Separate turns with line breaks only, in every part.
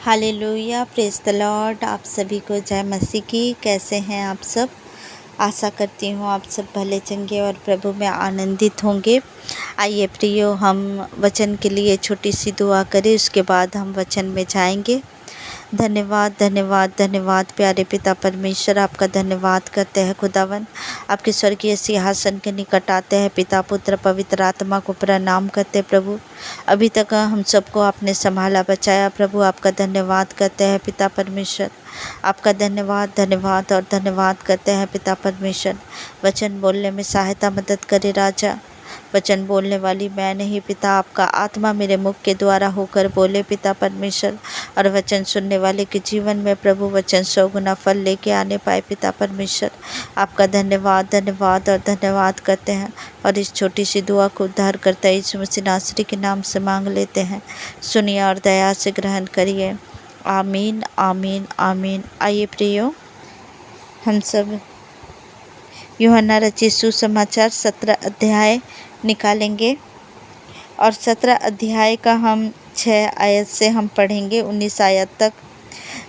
Hallelujah, praise the Lord. आप सभी को जय मसीह की। कैसे हैं आप सब? आशा करती हूँ आप सब भले चंगे और प्रभु में आनंदित होंगे। आइए प्रियो, हम वचन के लिए छोटी सी दुआ करें, उसके बाद हम वचन में जाएंगे। धन्यवाद धन्यवाद धन्यवाद प्यारे पिता परमेश्वर, आपका धन्यवाद करते हैं खुदावन। आपके स्वर्गीय सिंहासन के निकट आते हैं, पिता पुत्र पवित्र आत्मा को प्रणाम करते हैं प्रभु। अभी तक हम सबको आपने संभाला बचाया प्रभु, आपका धन्यवाद करते हैं पिता परमेश्वर। आपका धन्यवाद धन्यवाद और धन्यवाद करते हैं पिता परमेश्वर। वचन बोलने में सहायता मदद करे राजा। वचन बोलने वाली मैं नहीं पिता, आपका आत्मा मेरे मुख के द्वारा होकर बोले पिता परमेश्वर। और वचन सुनने वाले के जीवन में प्रभु वचन 100 गुना फल लेके आने पाए पिता परमेश्वर। आपका धन्यवाद धन्यवाद और धन्यवाद करते हैं। और इस छोटी सी दुआ को उद्धार करता है यीशु मसीह नासरी के नाम से मांग लेते हैं। सुनिए और दया से ग्रहण करिए। आमीन आमीन आमीन। आइए प्रियो, हम सब यूहन्ना रचित सुसमाचार 17 अध्याय निकालेंगे और 17 अध्याय का हम 6 आयत से हम पढ़ेंगे 19 आयत तक।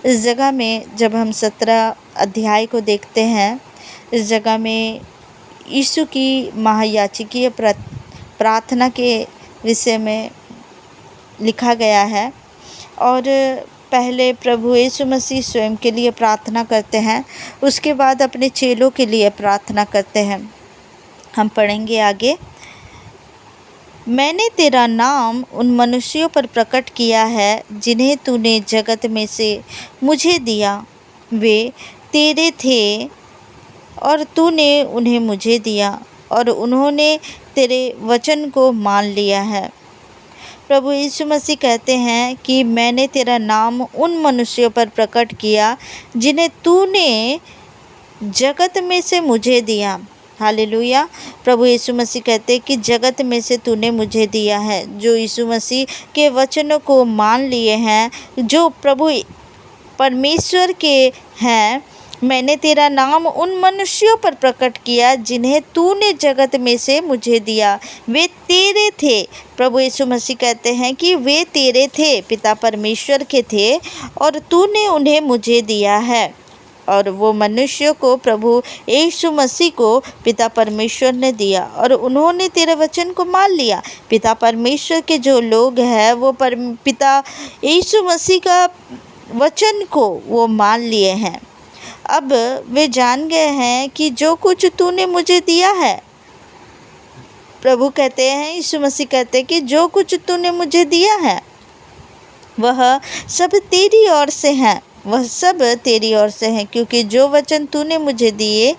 इस जगह में जब हम 17 अध्याय को देखते हैं, इस जगह में यीशु की महायाचिकीय प्रार्थना के विषय में लिखा गया है। और पहले प्रभु यीशु मसीह स्वयं के लिए प्रार्थना करते हैं, उसके बाद अपने चेलों के लिए प्रार्थना करते हैं। हम पढ़ेंगे आगे। मैंने तेरा नाम उन मनुष्यों पर प्रकट किया है जिन्हें तूने जगत में से मुझे दिया। वे तेरे थे और तूने उन्हें मुझे दिया और उन्होंने तेरे वचन को मान लिया है। प्रभु यीशु मसीह कहते हैं कि मैंने तेरा नाम उन मनुष्यों पर प्रकट किया जिन्हें तूने जगत में से मुझे दिया। हालेलुया। प्रभु यीशु मसीह कहते हैं कि जगत में से तूने मुझे दिया है। जो यीशु मसीह के वचनों को मान लिए हैं, जो प्रभु परमेश्वर के हैं, मैंने तेरा नाम उन मनुष्यों पर प्रकट किया जिन्हें तूने जगत में से मुझे दिया। वे तेरे थे। प्रभु यीशु मसीह कहते हैं कि वे तेरे थे, पिता परमेश्वर के थे, और तूने उन्हें मुझे दिया है। और वो मनुष्यों को प्रभु यीशु मसीह को पिता परमेश्वर ने दिया और उन्होंने तेरे वचन को मान लिया। पिता परमेश्वर के जो लोग हैं वो पिता यीशु मसीह का वचन को वो मान लिए हैं। अब वे जान गए हैं कि जो कुछ तूने मुझे दिया है, प्रभु कहते हैं, यीशु मसीह कहते हैं कि जो कुछ तूने मुझे दिया है वह सब तेरी ओर से है, वह सब तेरी ओर से है। क्योंकि जो वचन तूने मुझे दिए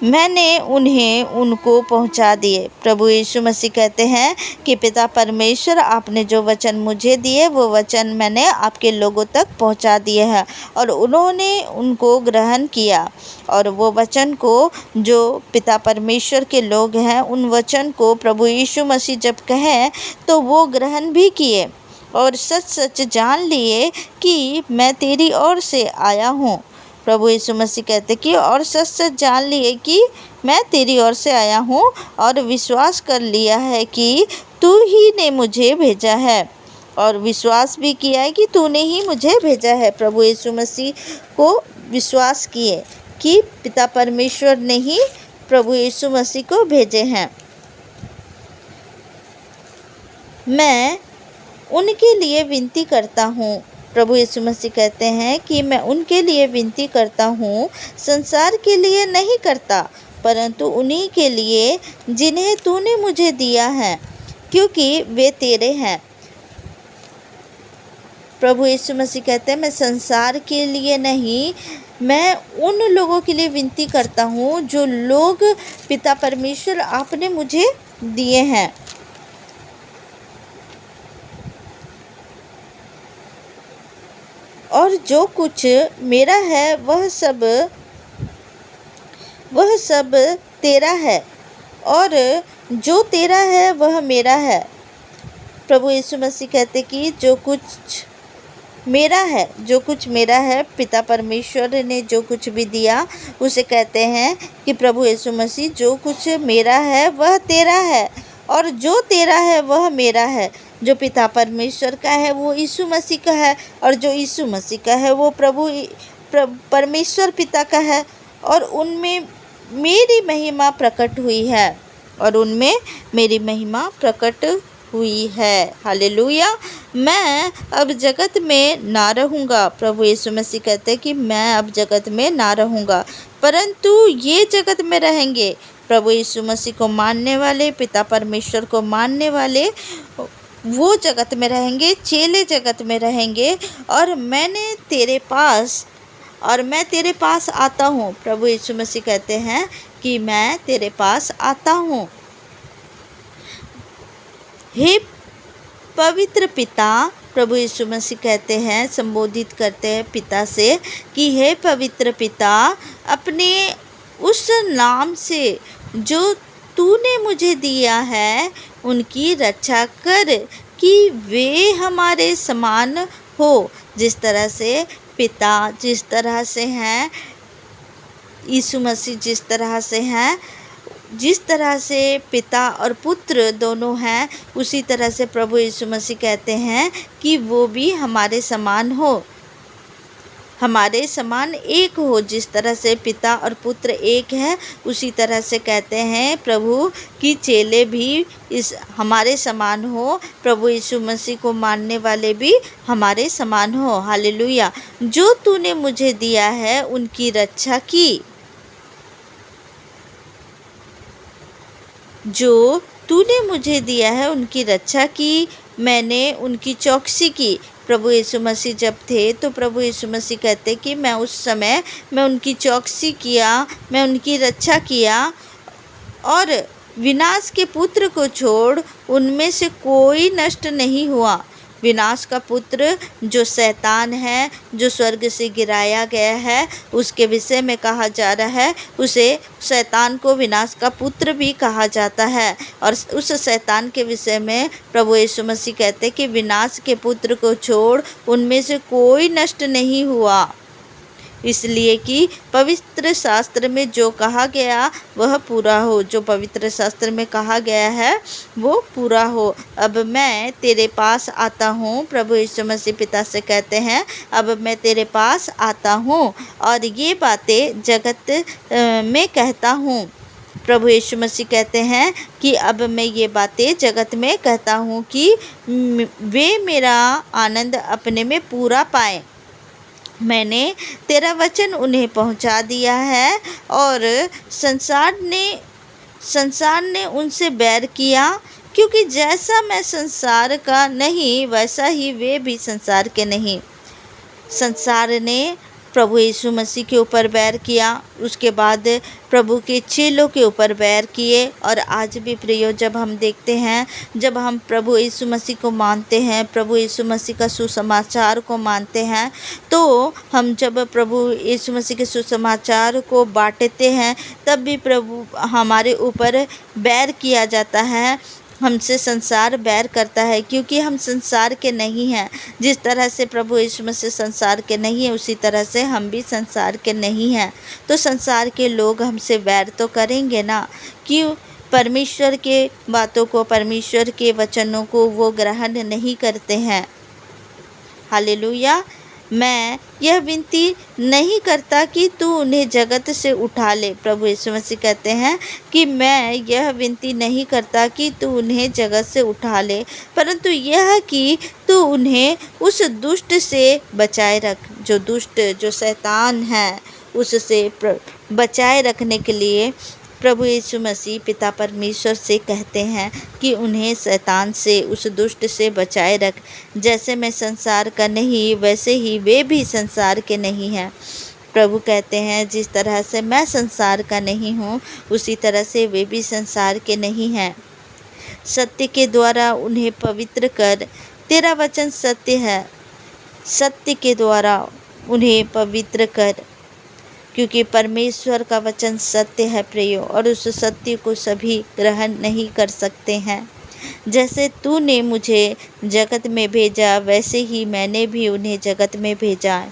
मैंने उन्हें उनको पहुंचा दिए। प्रभु यीशु मसीह कहते हैं कि पिता परमेश्वर, आपने जो वचन मुझे दिए वो वचन मैंने आपके लोगों तक पहुंचा दिए हैं और उन्होंने उनको ग्रहण किया। और वो वचन को जो पिता परमेश्वर के लोग हैं, उन वचन को प्रभु यीशु मसीह जब कहें तो वो ग्रहण भी किए और सच सच जान लिए कि मैं तेरी ओर से आया हूँ। प्रभु यीशु मसीह कहते कि और सच सच जान लिए कि मैं तेरी ओर से आया हूँ और विश्वास कर लिया है कि तू ही ने मुझे भेजा है, और विश्वास भी किया है कि तूने ही मुझे भेजा है। प्रभु यीशु मसीह को विश्वास किए कि पिता परमेश्वर ने ही प्रभु यीशु मसीह को भेजे हैं। मैं उनके लिए विनती करता हूँ। प्रभु यीशु मसीह कहते हैं कि मैं उनके लिए विनती करता हूँ, संसार के लिए नहीं करता, परंतु उन्हीं के लिए जिन्हें तूने मुझे दिया है, क्योंकि वे तेरे हैं। प्रभु यीशु मसीह कहते हैं मैं संसार के लिए नहीं, मैं उन लोगों के लिए विनती करता हूँ जो लोग पिता परमेश्वर आपने मुझे दिए हैं। और जो कुछ मेरा है वह सब तेरा है, और जो तेरा है वह मेरा है। प्रभु यीशु मसीह कहते कि जो कुछ मेरा है, पिता परमेश्वर ने जो कुछ भी दिया उसे कहते हैं कि प्रभु यीशु मसीह, जो कुछ मेरा है वह तेरा है, और जो तेरा है वह मेरा है। जो पिता परमेश्वर का है वो यीशु मसीह का है, और जो यीशु मसीह का है वो परमेश्वर पिता का है। और उनमें मेरी महिमा प्रकट हुई है, और उनमें मेरी महिमा प्रकट हुई है। हालेलुया। मैं अब जगत में ना रहूँगा। प्रभु यीशु मसीह कहते हैं कि मैं अब जगत में ना रहूँगा, परंतु ये जगत में रहेंगे। प्रभु यीशु मसीह को मानने वाले, पिता परमेश्वर को मानने वाले वो जगत में रहेंगे, चेले जगत में रहेंगे। और मैं तेरे पास आता हूँ। प्रभु यीशु मसीह कहते हैं कि मैं तेरे पास आता हूँ। हे पवित्र पिता, प्रभु यीशु मसीह कहते हैं, संबोधित करते हैं पिता से कि हे पवित्र पिता, अपने उस नाम से जो तूने मुझे दिया है उनकी रक्षा कर, कि वे हमारे समान हो। जिस तरह से पिता जिस तरह से हैं, यीशु मसीह जिस तरह से हैं, जिस तरह से पिता और पुत्र दोनों हैं, उसी तरह से प्रभु यीशु मसीह कहते हैं कि वो भी हमारे समान हो, हमारे समान एक हो। जिस तरह से पिता और पुत्र एक है, उसी तरह से कहते हैं प्रभु कि चेले भी हमारे समान हो, प्रभु यीशु मसीह को मानने वाले भी हमारे समान हो। हालेलुया। जो तूने मुझे दिया है उनकी रक्षा की, जो तूने मुझे दिया है उनकी रक्षा की, मैंने उनकी चौकसी की। प्रभु यीशु मसीह जब थे तो प्रभु यीशु मसीह कहते कि मैं उस समय मैं उनकी चौकसी किया, मैं उनकी रक्षा किया, और विनाश के पुत्र को छोड़ उनमें से कोई नष्ट नहीं हुआ। विनाश का पुत्र जो शैतान है, जो स्वर्ग से गिराया गया है, उसके विषय में कहा जा रहा है, उसे शैतान को विनाश का पुत्र भी कहा जाता है। और उस शैतान के विषय में प्रभु यीशु मसीह कहते कि विनाश के पुत्र को छोड़ उनमें से कोई नष्ट नहीं हुआ, इसलिए कि पवित्र शास्त्र में जो कहा गया वह पूरा हो। जो पवित्र शास्त्र में कहा गया है वो पूरा हो। अब मैं तेरे पास आता हूँ। प्रभु यीशु मसीह पिता से कहते हैं, अब मैं तेरे पास आता हूँ और ये बातें जगत में कहता हूँ। प्रभु यीशु मसीह कहते हैं कि अब मैं ये बातें जगत में कहता हूँ कि वे मेरा आनंद अपने में पूरा पाएँ। मैंने तेरा वचन उन्हें पहुंचा दिया है, और संसार ने उनसे बैर किया, क्योंकि जैसा मैं संसार का नहीं वैसा ही वे भी संसार के नहीं। संसार ने प्रभु यीशु मसीह के ऊपर बैर किया, उसके बाद प्रभु के चेलों के ऊपर बैर किए। और आज भी प्रियो, जब हम देखते हैं, जब हम प्रभु यीशु मसीह को मानते हैं, प्रभु यीशु मसीह का सुसमाचार को मानते हैं, तो हम जब प्रभु यीशु मसीह के सुसमाचार को बांटते हैं, तब भी प्रभु हमारे ऊपर बैर किया जाता है, हमसे संसार बैर करता है, क्योंकि हम संसार के नहीं हैं। जिस तरह से प्रभु यीशु मसीह संसार के नहीं है, उसी तरह से हम भी संसार के नहीं हैं। तो संसार के लोग हमसे बैर तो करेंगे ना, क्यों? परमेश्वर के बातों को, परमेश्वर के वचनों को वो ग्रहण नहीं करते हैं। हालेलुया। मैं यह विनती नहीं करता कि तू उन्हें जगत से उठा ले। प्रभु यीशु मसीह कहते हैं कि मैं यह विनती नहीं करता कि तू उन्हें जगत से उठा ले, परंतु यह कि तू उन्हें उस दुष्ट से बचाए रख। जो दुष्ट, जो शैतान है, उससे बचाए रखने के लिए प्रभु यीशु मसीह पिता परमेश्वर से कहते हैं कि उन्हें शैतान से, उस दुष्ट से बचाए रख। जैसे मैं संसार का नहीं, वैसे ही वे भी संसार के नहीं हैं। प्रभु कहते हैं जिस तरह से मैं संसार का नहीं हूँ, उसी तरह से वे भी संसार के नहीं हैं। सत्य के द्वारा उन्हें पवित्र कर। तेरा वचन सत्य है। सत्य के द्वारा उन्हें पवित्र कर, क्योंकि परमेश्वर का वचन सत्य है प्रियो, और उस सत्य को सभी ग्रहण नहीं कर सकते हैं। जैसे तूने मुझे जगत में भेजा, वैसे ही मैंने भी उन्हें जगत में भेजा।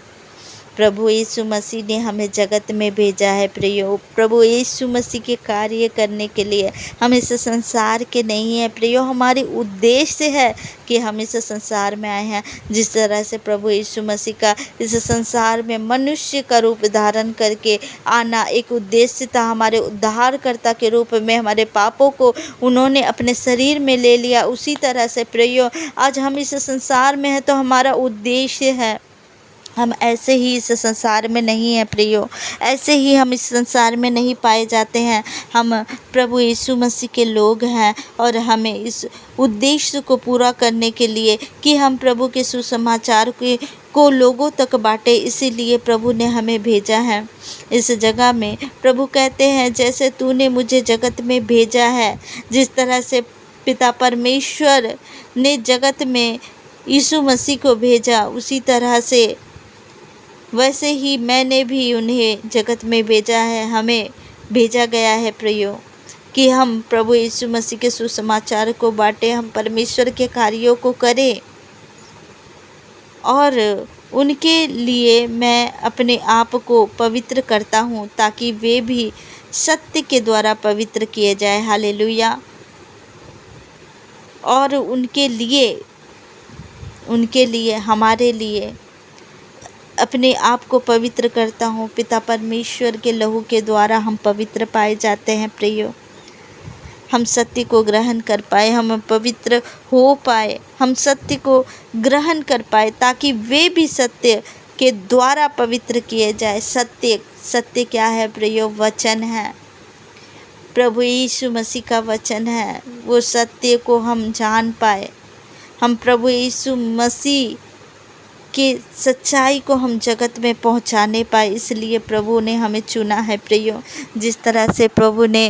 प्रभु यीशु मसीह ने हमें जगत में भेजा है प्रियो। प्रभु यीशु मसीह के कार्य करने के लिए हम इस संसार के नहीं हैं प्रियो। हमारी उद्देश्य है कि हम इस संसार में आए हैं। जिस तरह से प्रभु यीशु मसीह का इस संसार में मनुष्य का रूप धारण करके आना एक उद्देश्य था। हमारे उद्धारकर्ता के रूप में हमारे पापों को उन्होंने अपने शरीर में ले लिया। उसी तरह से प्रियो आज हम इस संसार में हैं तो हमारा उद्देश्य है। हम ऐसे ही इस संसार में नहीं हैं प्रियो, ऐसे ही हम इस संसार में नहीं पाए जाते हैं। हम प्रभु यीशु मसीह के लोग हैं और हमें इस उद्देश्य को पूरा करने के लिए कि हम प्रभु के सुसमाचार को लोगों तक बांटे, इसीलिए प्रभु ने हमें भेजा है इस जगह में। प्रभु कहते हैं जैसे तूने मुझे जगत में भेजा है, जिस तरह से पिता परमेश्वर ने जगत में यीशु मसीह को भेजा, उसी तरह से वैसे ही मैंने भी उन्हें जगत में भेजा है। हमें भेजा गया है प्रियो कि हम प्रभु यीशु मसीह के सुसमाचार को बांटें, हम परमेश्वर के कार्यों को करें। और उनके लिए मैं अपने आप को पवित्र करता हूँ ताकि वे भी सत्य के द्वारा पवित्र किए जाए। हालेलुया। और उनके लिए हमारे लिए अपने आप को पवित्र करता हूँ। पिता परमेश्वर के लहू के द्वारा हम पवित्र पाए जाते हैं प्रियो। हम सत्य को ग्रहण कर पाए, हम पवित्र हो पाए, हम सत्य को ग्रहण कर पाए ताकि वे भी सत्य के द्वारा पवित्र किए जाए। सत्य क्या है प्रियो? वचन है, प्रभु यीशु मसीह का वचन है। वो सत्य को हम जान पाए, हम प्रभु यीशु मसीह कि सच्चाई को हम जगत में पहुंचाने पाए, इसलिए प्रभु ने हमें चुना है प्रियो। जिस तरह से प्रभु ने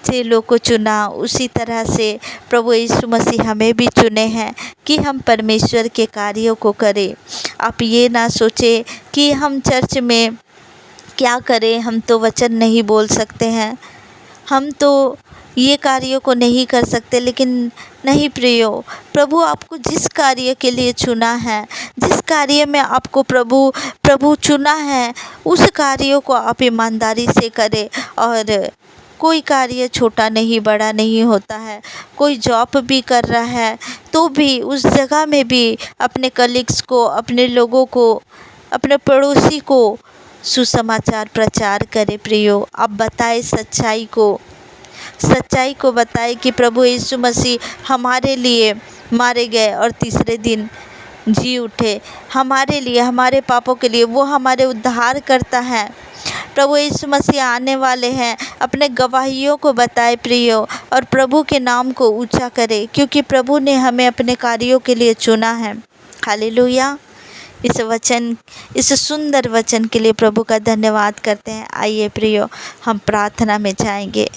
चेलों को चुना, उसी तरह से प्रभु यीशु मसीह हमें भी चुने हैं कि हम परमेश्वर के कार्यों को करें। आप ये ना सोचें कि हम चर्च में क्या करें, हम तो वचन नहीं बोल सकते हैं, हम तो ये कार्यों को नहीं कर सकते। लेकिन नहीं प्रियो, प्रभु आपको जिस कार्य के लिए चुना है, जिस कार्य में आपको प्रभु चुना है, उस कार्यों को आप ईमानदारी से करें। और कोई कार्य छोटा नहीं बड़ा नहीं होता है। कोई जॉब भी कर रहा है तो भी उस जगह में भी अपने कलीग्स को, अपने लोगों को, अपने पड़ोसी को सुसमाचार प्रचार करें प्रियो। आप बताएं सच्चाई को बताएं कि प्रभु यीशु मसीह हमारे लिए मारे गए और तीसरे दिन जी उठे, हमारे लिए, हमारे पापों के लिए। वो हमारे उद्धार करता है। प्रभु यीशु मसीह आने वाले हैं। अपने गवाहियों को बताएं प्रियो और प्रभु के नाम को ऊंचा करें, क्योंकि प्रभु ने हमें अपने कार्यों के लिए चुना है। हालेलुया। इस सुंदर वचन के लिए प्रभु का धन्यवाद करते हैं। आइए प्रियो, हम प्रार्थना में जाएंगे।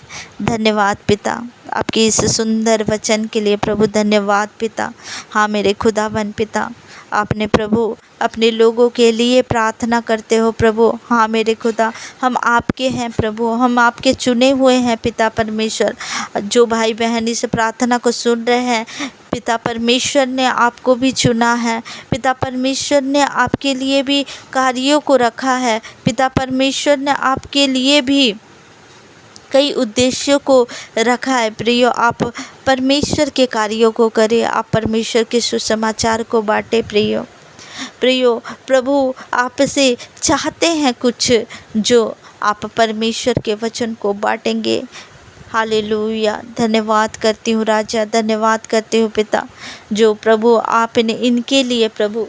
धन्यवाद पिता, आपके इस सुंदर वचन के लिए प्रभु। धन्यवाद पिता। हाँ मेरे खुदावन पिता, आपने प्रभु अपने लोगों के लिए प्रार्थना करते हो प्रभु। हाँ मेरे खुदा, हम आपके हैं प्रभु, हम आपके चुने हुए हैं पिता परमेश्वर। जो भाई बहन इस प्रार्थना को सुन रहे हैं, पिता परमेश्वर ने आपको भी चुना है। पिता परमेश्वर ने आपके लिए भी कार्यों को रखा है। पिता परमेश्वर ने आपके लिए भी कई उद्देश्यों को रखा है प्रियो। आप परमेश्वर के कार्यों को करें, आप परमेश्वर के सुसमाचार को बांटे प्रियो। प्रभु आपसे चाहते हैं कुछ, जो आप परमेश्वर के वचन को बांटेंगे। हालेलुया। धन्यवाद करती हूँ राजा, धन्यवाद करती हूँ पिता, जो प्रभु आपने इनके लिए प्रभु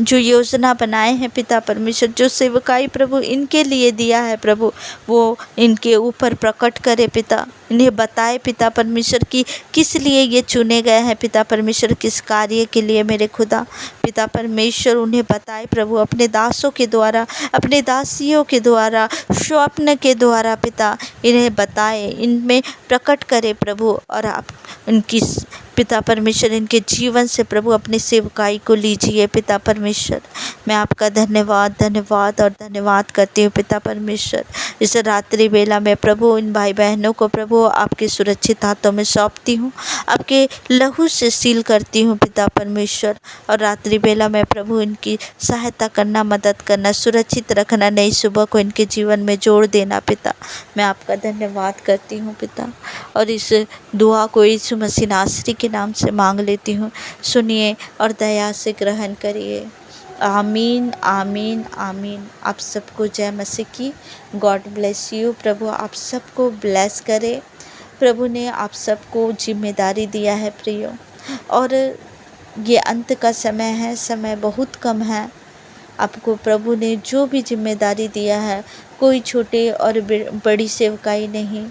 जो योजना बनाए हैं पिता परमेश्वर, जो सेवकाई प्रभु इनके लिए दिया है प्रभु, वो इनके ऊपर प्रकट करे पिता। इन्हें बताए पिता परमेश्वर की किस लिए ये चुने गए हैं पिता परमेश्वर, किस कार्य के लिए मेरे खुदा। पिता परमेश्वर उन्हें बताए प्रभु, अपने दासों के द्वारा, अपने दासियों के द्वारा, स्वप्न के द्वारा पिता इन्हें बताए, इनमें प्रकट करे प्रभु। और आप इनकी पिता परमेश्वर इनके जीवन से प्रभु अपनी सेवकाई को लीजिए पिता परमेश्वर। मैं आपका धन्यवाद धन्यवाद और धन्यवाद करती हूँ पिता परमेश्वर। इस रात्रि बेला में प्रभु इन भाई बहनों को प्रभु आपके सुरक्षित हाथों में सौंपती हूँ, आपके लहू से सील करती हूँ पिता परमेश्वर। और रात्रि बेला में प्रभु इनकी सहायता करना, मदद करना, सुरक्षित रखना, नई सुबह को इनके जीवन में जोड़ देना पिता। मैं आपका धन्यवाद करती हूँ पिता, और इस दुआ को यीशु मसीह नासरी के नाम से मांग लेती हूँ। सुनिए और दया से ग्रहण करिए। आमीन आमीन आमीन। आप सबको जय मसीह की। God bless you. प्रभु आप सबको ब्लेस करे। प्रभु ने आप सबको जिम्मेदारी दिया है प्रियो, और ये अंत का समय है, समय बहुत कम है। आपको प्रभु ने जो भी जिम्मेदारी दिया है, कोई छोटे और बड़ी सेवकाई नहीं।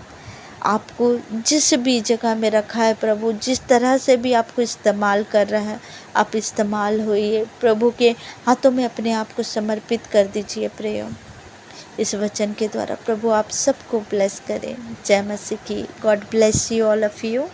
आपको जिस भी जगह में रखा है प्रभु, जिस तरह से भी आपको इस्तेमाल कर रहा है, आप इस्तेमाल होइए। प्रभु के हाथों में अपने आप को समर्पित कर दीजिए प्रियो। इस वचन के द्वारा प्रभु आप सबको ब्लेस करें। जय मसीह की। God bless you all of you.